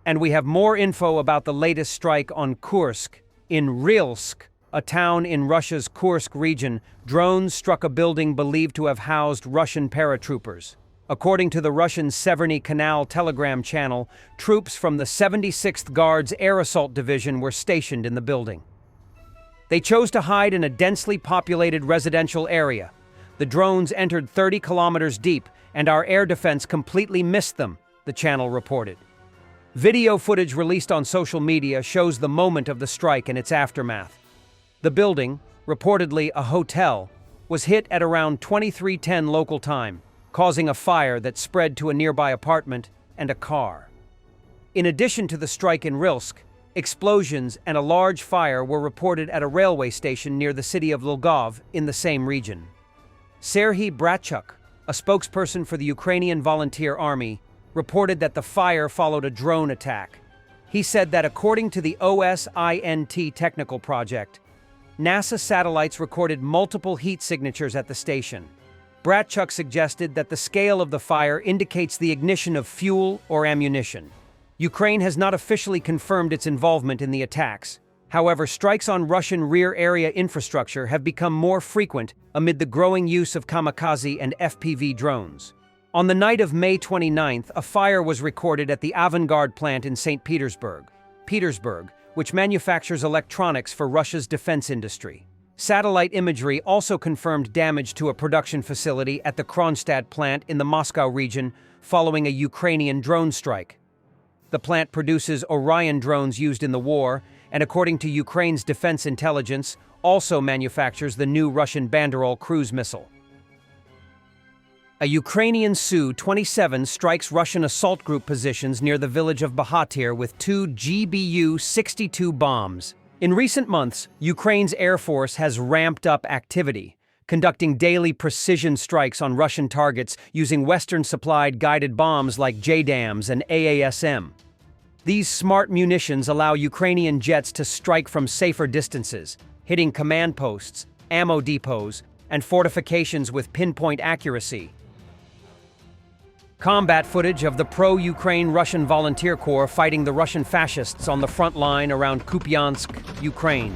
And we have more info about the latest strike on Kursk. In Rylsk, a town in Russia's Kursk region, drones struck a building believed to have housed Russian paratroopers. According to the Russian Severny Canal telegram channel, troops from the 76th Guards Air Assault Division were stationed in the building. They chose to hide in a densely populated residential area. The drones entered 30 kilometers deep, and our air defense completely missed them, the channel reported. Video footage released on social media shows the moment of the strike and its aftermath. The building, reportedly a hotel, was hit at around 23:10 local time, causing a fire that spread to a nearby apartment and a car. In addition to the strike in Rylsk, explosions and a large fire were reported at a railway station near the city of Lvov in the same region. Serhiy Bratchuk, a spokesperson for the Ukrainian Volunteer Army, reported that the fire followed a drone attack. He said that according to the OSINT technical project, NASA satellites recorded multiple heat signatures at the station. Bratchuk suggested that the scale of the fire indicates the ignition of fuel or ammunition. Ukraine has not officially confirmed its involvement in the attacks. However, strikes on Russian rear-area infrastructure have become more frequent amid the growing use of kamikaze and FPV drones. On the night of May 29th, a fire was recorded at the Avangard plant in St. Petersburg, which manufactures electronics for Russia's defense industry. Satellite imagery also confirmed damage to a production facility at the Kronstadt plant in the Moscow region following a Ukrainian drone strike. The plant produces Orion drones used in the war, and according to Ukraine's defense intelligence, also manufactures the new Russian Banderol cruise missile. A Ukrainian Su-27 strikes Russian assault group positions near the village of Bahatir with 2 GBU-62 bombs. In recent months, Ukraine's Air Force has ramped up activity, conducting daily precision strikes on Russian targets using Western-supplied guided bombs like JDAMs and AASM. These smart munitions allow Ukrainian jets to strike from safer distances, hitting command posts, ammo depots, and fortifications with pinpoint accuracy. Combat footage of the pro-Ukraine Russian Volunteer Corps fighting the Russian fascists on the front line around Kupiansk, Ukraine.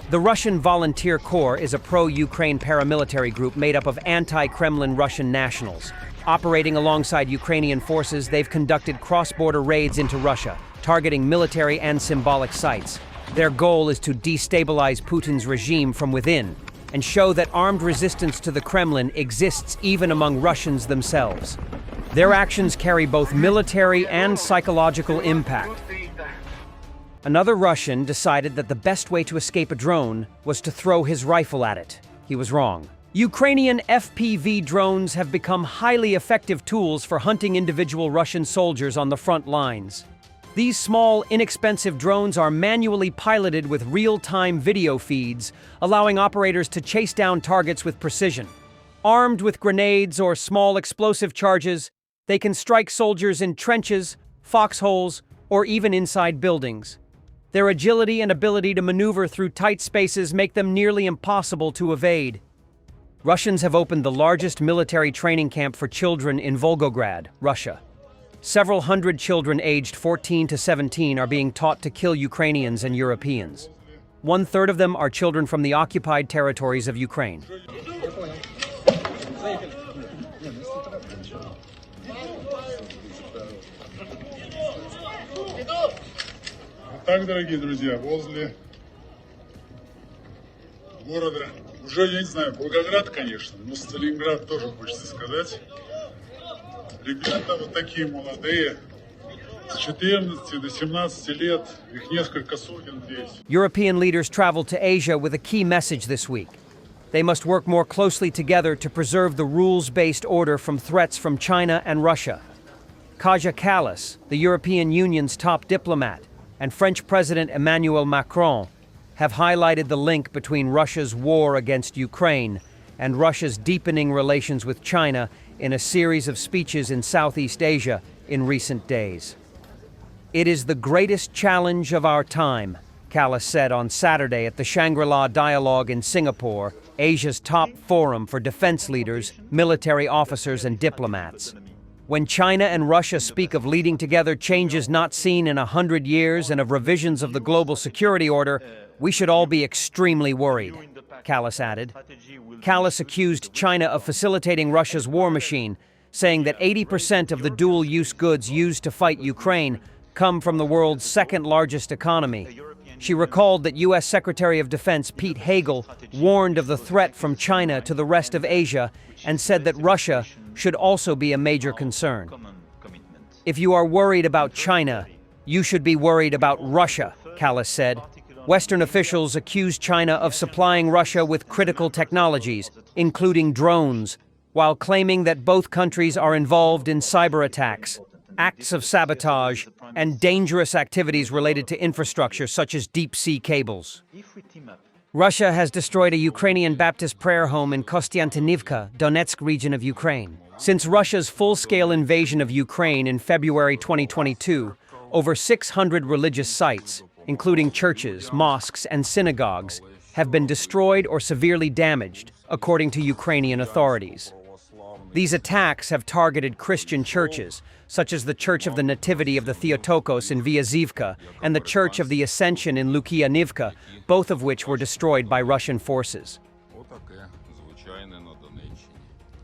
The Russian Volunteer Corps is a pro-Ukraine paramilitary group made up of anti-Kremlin Russian nationals. Operating alongside Ukrainian forces, they've conducted cross-border raids into Russia, targeting military and symbolic sites. Their goal is to destabilize Putin's regime from within and show that armed resistance to the Kremlin exists even among Russians themselves. Their actions carry both military and psychological impact. Another Russian decided that the best way to escape a drone was to throw his rifle at it. He was wrong. Ukrainian FPV drones have become highly effective tools for hunting individual Russian soldiers on the front lines. These small, inexpensive drones are manually piloted with real-time video feeds, allowing operators to chase down targets with precision. Armed with grenades or small explosive charges, they can strike soldiers in trenches, foxholes, or even inside buildings. Their agility and ability to maneuver through tight spaces make them nearly impossible to evade. Russians have opened the largest military training camp for children in Volgograd, Russia. Several hundred children aged 14 to 17 are being taught to kill Ukrainians and Europeans. 1/3 of them are children from the occupied territories of Ukraine. Так, дорогие друзья, возле города, уже, я не знаю, Волгоград, конечно, но Сталинград тоже хочется сказать. Ребята вот такие молодые, с 14 до 17 лет, их несколько сотен здесь. European leaders traveled to Asia with a key message this week. They must work more closely together to preserve the rules-based order from threats from China and Russia. Kaja Kallas, the European Union's top diplomat, and French President Emmanuel Macron have highlighted the link between Russia's war against Ukraine and Russia's deepening relations with China in a series of speeches in Southeast Asia in recent days. It is the greatest challenge of our time, Kallas said on Saturday at the Shangri-La Dialogue in Singapore, Asia's top forum for defense leaders, military officers, and diplomats. When China and Russia speak of leading together changes not seen in 100 years and of revisions of the global security order, we should all be extremely worried, Kallis added. Kallis accused China of facilitating Russia's war machine, saying that 80% of the dual-use goods used to fight Ukraine come from the world's second-largest economy. She recalled that U.S. Secretary of Defense Pete Hagel warned of the threat from China to the rest of Asia and said that Russia should also be a major concern. If you are worried about China, you should be worried about Russia, Kallis said. Western officials accused China of supplying Russia with critical technologies, including drones, while claiming that both countries are involved in cyber attacks, acts of sabotage, and dangerous activities related to infrastructure such as deep-sea cables. Russia has destroyed a Ukrainian Baptist prayer home in Kostiantynivka, Donetsk region of Ukraine. Since Russia's full-scale invasion of Ukraine in February 2022, over 600 religious sites, including churches, mosques, and synagogues, have been destroyed or severely damaged, according to Ukrainian authorities. These attacks have targeted Christian churches, such as the Church of the Nativity of the Theotokos in Vyazivka and the Church of the Ascension in Lukianivka, both of which were destroyed by Russian forces.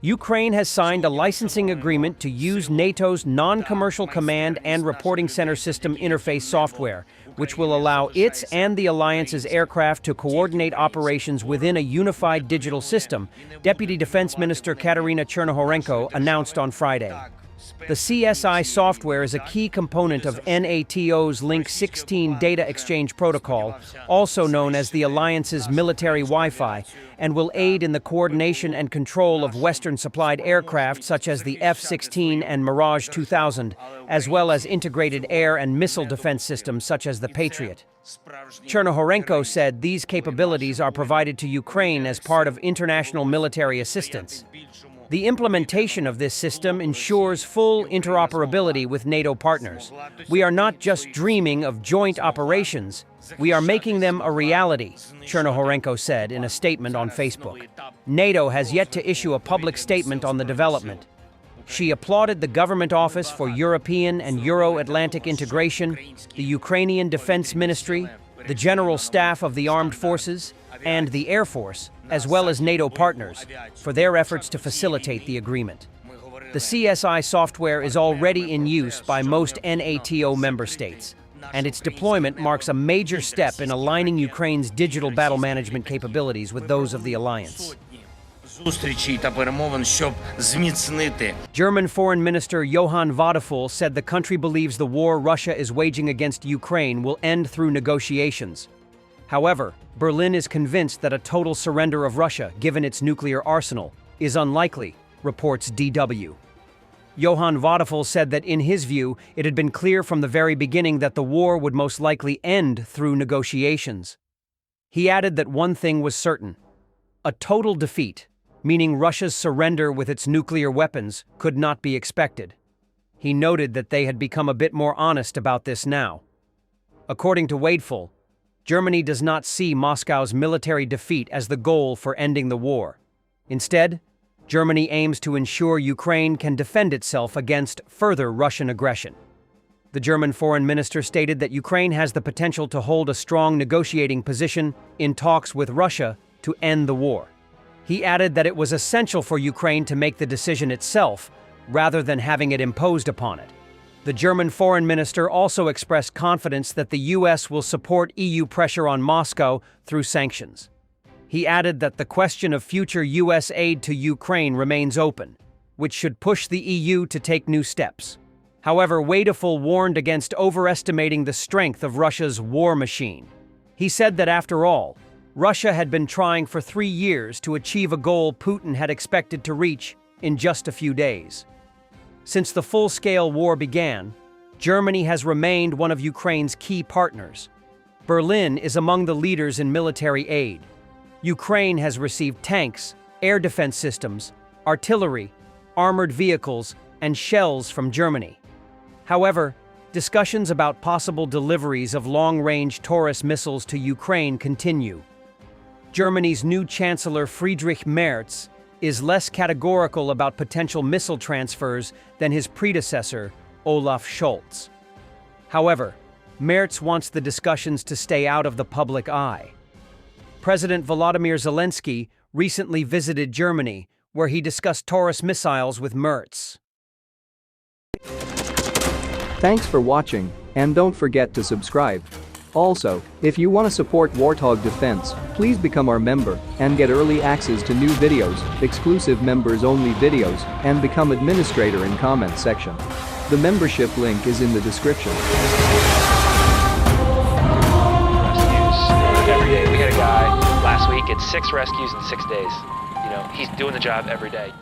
Ukraine has signed a licensing agreement to use NATO's non-commercial command and reporting center system interface software, which will allow its and the alliance's aircraft to coordinate operations within a unified digital system, Deputy Defense Minister Katerina Chernohorenko announced on Friday. The CSI software is a key component of NATO's Link 16 data exchange protocol, also known as the alliance's military Wi-Fi, and will aid in the coordination and control of Western-supplied aircraft such as the F-16 and Mirage 2000, as well as integrated air and missile defense systems such as the Patriot. Chernohorenko said these capabilities are provided to Ukraine as part of international military assistance. The implementation of this system ensures full interoperability with NATO partners. We are not just dreaming of joint operations, we are making them a reality, Chernohorenko said in a statement on Facebook. NATO has yet to issue a public statement on the development. She applauded the Government Office for European and Euro-Atlantic Integration, the Ukrainian Defense Ministry, the General Staff of the Armed Forces, and the Air Force, as well as NATO partners, for their efforts to facilitate the agreement. The CSI software is already in use by most NATO member states, and its deployment marks a major step in aligning Ukraine's digital battle management capabilities with those of the alliance. German Foreign Minister Johann Vadeful said the country believes the war Russia is waging against Ukraine will end through negotiations. However, Berlin is convinced that a total surrender of Russia, given its nuclear arsenal, is unlikely, reports DW. Johann Vadeful said that in his view, it had been clear from the very beginning that the war would most likely end through negotiations. He added that one thing was certain: a total defeat, meaning Russia's surrender with its nuclear weapons, could not be expected. He noted that they had become a bit more honest about this now. According to Vadeful, Germany does not see Moscow's military defeat as the goal for ending the war. Instead, Germany aims to ensure Ukraine can defend itself against further Russian aggression. The German foreign minister stated that Ukraine has the potential to hold a strong negotiating position in talks with Russia to end the war. He added that it was essential for Ukraine to make the decision itself, rather than having it imposed upon it. The German foreign minister also expressed confidence that the U.S. will support EU pressure on Moscow through sanctions. He added that the question of future U.S. aid to Ukraine remains open, which should push the EU to take new steps. However, Vadeful warned against overestimating the strength of Russia's war machine. He said that after all, Russia had been trying for 3 years to achieve a goal Putin had expected to reach in just a few days. Since the full-scale war began, Germany has remained one of Ukraine's key partners. Berlin is among the leaders in military aid. Ukraine has received tanks, air defense systems, artillery, armored vehicles, and shells from Germany. However, discussions about possible deliveries of long-range Taurus missiles to Ukraine continue. Germany's new Chancellor Friedrich Merz is less categorical about potential missile transfers than his predecessor, Olaf Scholz. However, Merz wants the discussions to stay out of the public eye. President Volodymyr Zelensky recently visited Germany, where he discussed Taurus missiles with Merz. Thanks for watching, and don't forget to subscribe. Also, if you want to support Warthog Defense, please become our member and get early access to new videos, exclusive members-only videos, and become administrator in comment section. The membership link is in the description. Rescues every day. We had a guy last week, it's 6 rescues in 6 days. You know, he's doing the job every day.